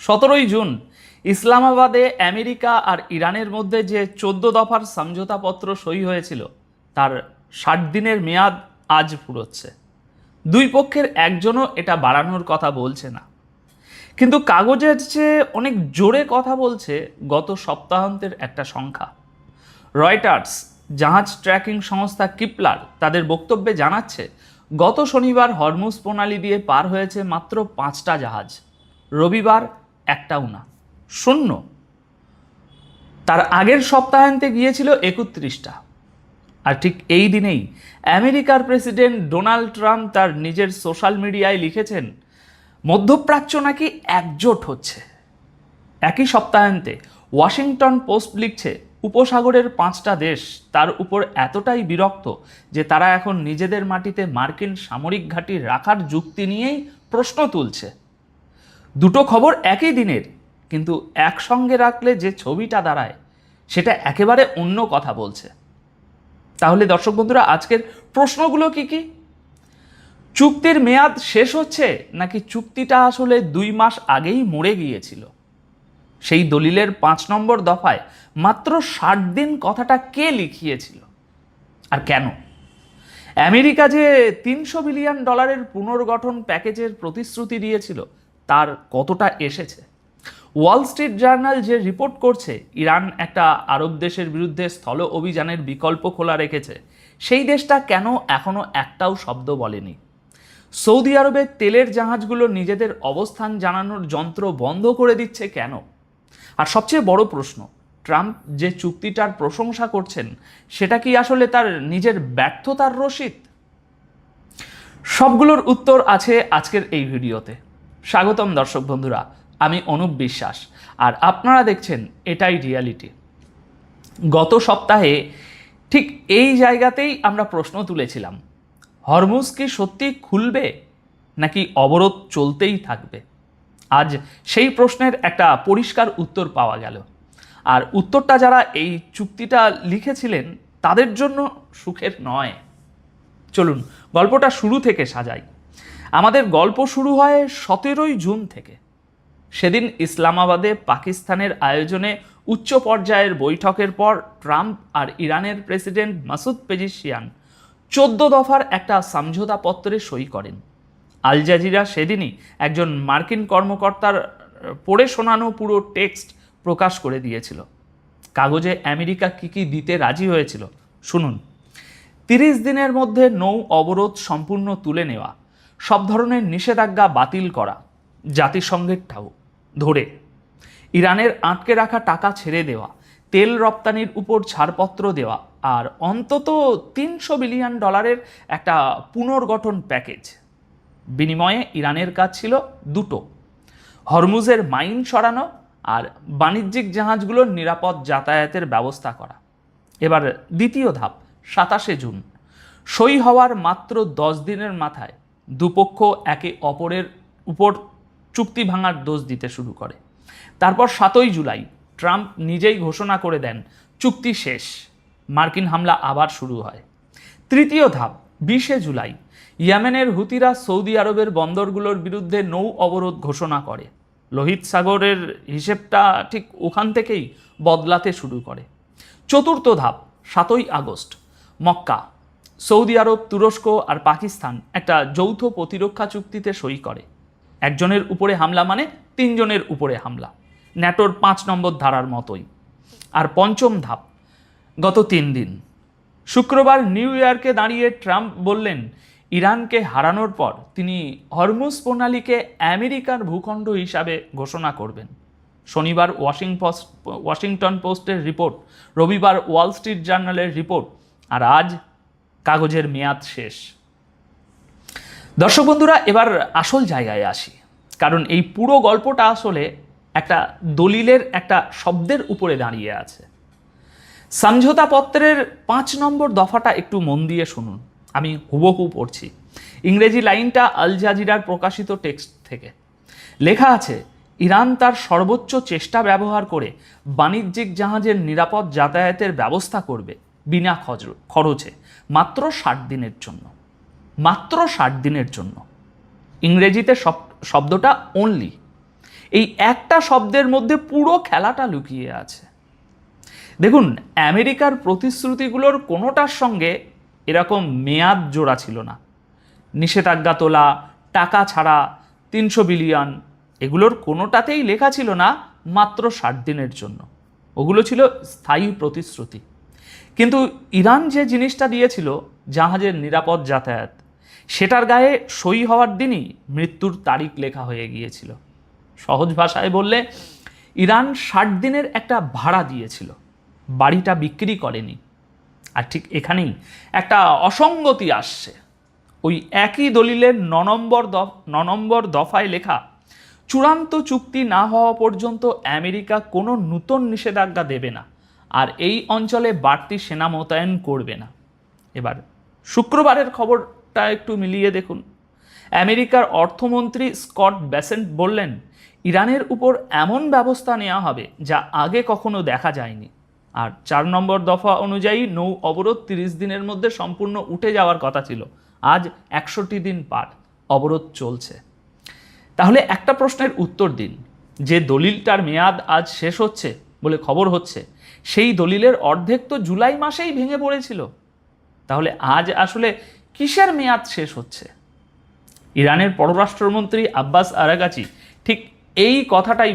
17 June ইসলামাবাদে America আর ইরানের মধ্যে যে 14 দফার সমঝোতাপত্র সই হয়েছিল তার 60 দিনের মেয়াদ আজ ফুরোচ্ছে। দুই পক্ষের একজনও এটা বাড়ানোর কথা বলছে না, কিন্তু কাগজের চেয়ে অনেক জোরে কথা বলছে গত সপ্তাহান্তের একটা সংখ্যা। রয়টার্স, জাহাজ ট্র্যাকিং সংস্থা কিপলার তাদের বক্তব্যে জানাচ্ছে গত শনিবার হরমুজ প্রণালী দিয়ে পার হয়েছে মাত্র 5টা জাহাজ, রবিবার একটাও না, শূন্য। তার আগের সপ্তাহান্তে গিয়েছিল 31টা। আর ঠিক এই দিনেই আমেরিকার প্রেসিডেন্ট ডোনাল্ড ট্রাম্প তার নিজের সোশ্যাল মিডিয়ায় লিখেছেন মধ্যপ্রাচ্য নাকি একজোট হচ্ছে। একই সপ্তাহান্তে ওয়াশিংটন পোস্ট লিখছে উপসাগরের 5টা দেশ তার উপর এতটাই বিরক্ত যে তারা এখন নিজেদের মাটিতে মার্কিন সামরিক ঘাঁটি রাখার যুক্তি নিয়েই প্রশ্ন তুলছে। দুটো খবর একই দিনের, কিন্তু একসঙ্গে রাখলে যে ছবিটা দাঁড়ায় সেটা একেবারে অন্য কথা বলছে। তাহলে দর্শক বন্ধুরা, আজকের প্রশ্নগুলো কি কি? চুক্তির মেয়াদ শেষ হচ্ছে নাকি চুক্তিটা আসলে 2 মাস আগেই মরে গিয়েছিল? সেই দলিলের 5 নম্বর দফায় মাত্র 60 দিন কথাটা কে লিখিয়েছিল আর কেন? আমেরিকা যে $300 বিলিয়ন পুনর্গঠন প্যাকেজের প্রতিশ্রুতি দিয়েছিল তার কতটা এসেছে? ওয়াল স্ট্রিট জার্নাল যে রিপোর্ট করছে ইরান একটা আরব দেশের বিরুদ্ধে স্থল অভিযানের বিকল্প খোলা রেখেছে, সেই দেশটা কেন এখনো একটাও শব্দ বলেনি? সৌদি আরবের তেলের জাহাজগুলো নিজেদের অবস্থান জানানোর যন্ত্র বন্ধ করে দিচ্ছে কেন? আর সবচেয়ে বড় প্রশ্ন, ট্রাম্প যে চুক্তিটার প্রশংসা করছেন সেটা কি আসলে তার নিজের ব্যর্থতার রসিদ? সবগুলোর উত্তর আছে আজকের এই ভিডিওতে। স্বাগতম দর্শক বন্ধুরা, আমি অনুপ বিশ্বাস আর আপনারা দেখছেন এটাই রিয়ালিটি। গত সপ্তাহে ঠিক এই জায়গাতেই আমরা প্রশ্ন তুলেছিলাম, হরমুজ কি সত্যি খুলবে নাকি অবরোধ চলতেই থাকবে? আজ সেই প্রশ্নের একটা পরিষ্কার উত্তর পাওয়া গেল। আর উত্তরটা যারা এই চুক্তিটা লিখেছিলেন তাদের জন্য সুখের নয়। চলুন গল্পটা শুরু থেকে সাজাই। আমাদের গল্প শুরু হয় 17 জুন থেকে। সেদিন ইসলামাবাদে পাকিস্তানের আয়োজনে উচ্চ পর্যায়ের বৈঠকের পর ট্রাম্প আর ইরানের প্রেসিডেন্ট মাসুদ পেজিশিয়ান 14 দফার একটা সমঝোতাপত্রে সই করেন। আল জাজিরা সেদিনই একজন মার্কিন কর্মকর্তার পড়ে শোনানো পুরো টেক্সট প্রকাশ করে দিয়েছিল। কাগজে আমেরিকা কি কি দিতে রাজি হয়েছিল শুনুন। 30 দিনের মধ্যে নৌ অবরোধ সম্পূর্ণ তুলে নেওয়া, সব ধরনের নিষেধাজ্ঞা বাতিল করা, জাতিসংঘেরটাও ধরে ইরানের আটকে রাখা টাকা ছেড়ে দেওয়া, তেল রপ্তানির উপর ছাড়পত্র দেওয়া, আর অন্তত $300 বিলিয়ন একটা পুনর্গঠন প্যাকেজ। বিনিময়ে ইরানের কাজ ছিল দুটো, হরমুজের মাইন সরানো আর বাণিজ্যিক জাহাজগুলোর নিরাপদ যাতায়াতের ব্যবস্থা করা। এবার দ্বিতীয় ধাপ 27 জুন। সই হওয়ার মাত্র 10 দিনের মাথায় দুপক্ষ একে অপরের উপর চুক্তি ভাঙার দোষ দিতে শুরু করে। তারপর 7 জুলাই ট্রাম্প নিজেই ঘোষণা করে দেন চুক্তি শেষ। মার্কিন হামলা আবার শুরু হয়। তৃতীয় ধাপ 20 জুলাই ইয়েমেনের হুতিরা সৌদি আরবের বন্দরগুলোর বিরুদ্ধে নৌ অবরোধ ঘোষণা করে। লোহিত সাগরের হিসেবটা ঠিক ওখান থেকেই বদলাতে শুরু করে। চতুর্থ ধাপ 7 আগস্ট মক্কা, সৌদি আরব, তুরস্ক আর পাকিস্তান একটা যৌথ প্রতিরক্ষা চুক্তিতে সই করে। একজনের উপরে হামলা মানে 3 জনের উপরে হামলা, ন্যাটোর 5 নম্বর ধারার মতোই। আর পঞ্চম ধাপ গত 3 দিন, শুক্রবার নিউ ইয়র্কে দাঁড়িয়ে ট্রাম্প বললেন ইরানকে হারানোর পর তিনি হরমুজ প্রণালীকে আমেরিকার ভূখণ্ড হিসাবে ঘোষণা করবেন। শনিবার ওয়াশিংটন পোস্টের রিপোর্ট, রবিবার ওয়াল স্ট্রিট জার্নালের রিপোর্ট, আর আজ কাগজের মেয়াদ শেষ। দর্শক বন্ধুরা, এবার আসল জায়গায় আসি, কারণ এই পুরো গল্পটা আসলে একটা দলিলের একটা শব্দের উপরে দাঁড়িয়ে আছে। সমঝোতাপত্রের 5 নম্বর দফাটা একটু মন দিয়ে শুনুন, আমি হুবহু পড়ছি। ইংরেজি লাইনটা আল জাজিরার প্রকাশিত টেক্সট থেকে। লেখা আছে, ইরান তার সর্বোচ্চ চেষ্টা ব্যবহার করে বাণিজ্যিক জাহাজের নিরাপদ যাতায়াতের ব্যবস্থা করবে বিনা খরচে, মাত্র 60 দিনের জন্য। মাত্র 60 দিনের জন্য। ইংরেজিতে শব্দটা অনলি। এই একটা শব্দের মধ্যে পুরো খেলাটা লুকিয়ে আছে। দেখুন, আমেরিকার প্রতিশ্রুতিগুলোর কোনোটার সঙ্গে এরকম মেয়াদ জোড়া ছিল না। নিষেধাজ্ঞা তোলা, টাকা ছাড়া, 300 বিলিয়ন, এগুলোর কোনোটাতেই লেখা ছিল না মাত্র 60 দিনের জন্য। ওগুলো ছিল স্থায়ী প্রতিশ্রুতি। কিন্তু ইরান যে জিনিসটা দিয়েছিল, জাহাজের নিরাপদ যাতায়াত, সেটার গায়ে সই হওয়ার দিনই মৃত্যুর তারিখ লেখা হয়ে গিয়েছিল। সহজ ভাষায় বললে, ইরান 60 দিনের একটা ভাড়া দিয়েছিল, বাড়িটা বিক্রি করেনি। আর ঠিক এখানেই একটা অসঙ্গতি আসছে। ওই একই দলিলের 9 নম্বর দফায় লেখা, চূড়ান্ত চুক্তি না হওয়া পর্যন্ত আমেরিকা কোনো নূতন নিষেধাজ্ঞা দেবে না, আর এই অঞ্চলে বাড়তি সেনা মোতায়েন করবে না। এবার শুক্রবারের খবরটা একটু মিলিয়ে দেখুন। আমেরিকার অর্থমন্ত্রী স্কট বেসেন্ট বললেন, ইরানের উপর এমন ব্যবস্থা নেওয়া হবে যা আগে কখনো দেখা যায়নি। আর 4 নম্বর দফা অনুযায়ী নৌ অবরোধ 30 দিনের মধ্যে সম্পূর্ণ উঠে যাওয়ার কথা ছিল। আজ 61 দিন পার, অবরোধ চলছে। তাহলে একটা প্রশ্নের উত্তর দিন, যে দলিলটার মেয়াদ আজ শেষ হচ্ছে বলে খবর হচ্ছে, সেই দলিলের অর্ধেক তো জুলাই মাসেই ভেঙে পড়েছিল। তাহলে আজ আসলে কিসের মেয়াদ শেষ হচ্ছে? ইরানের পররাষ্ট্রমন্ত্রী আব্বাস আরাগাচি ঠিক এই কথাটাই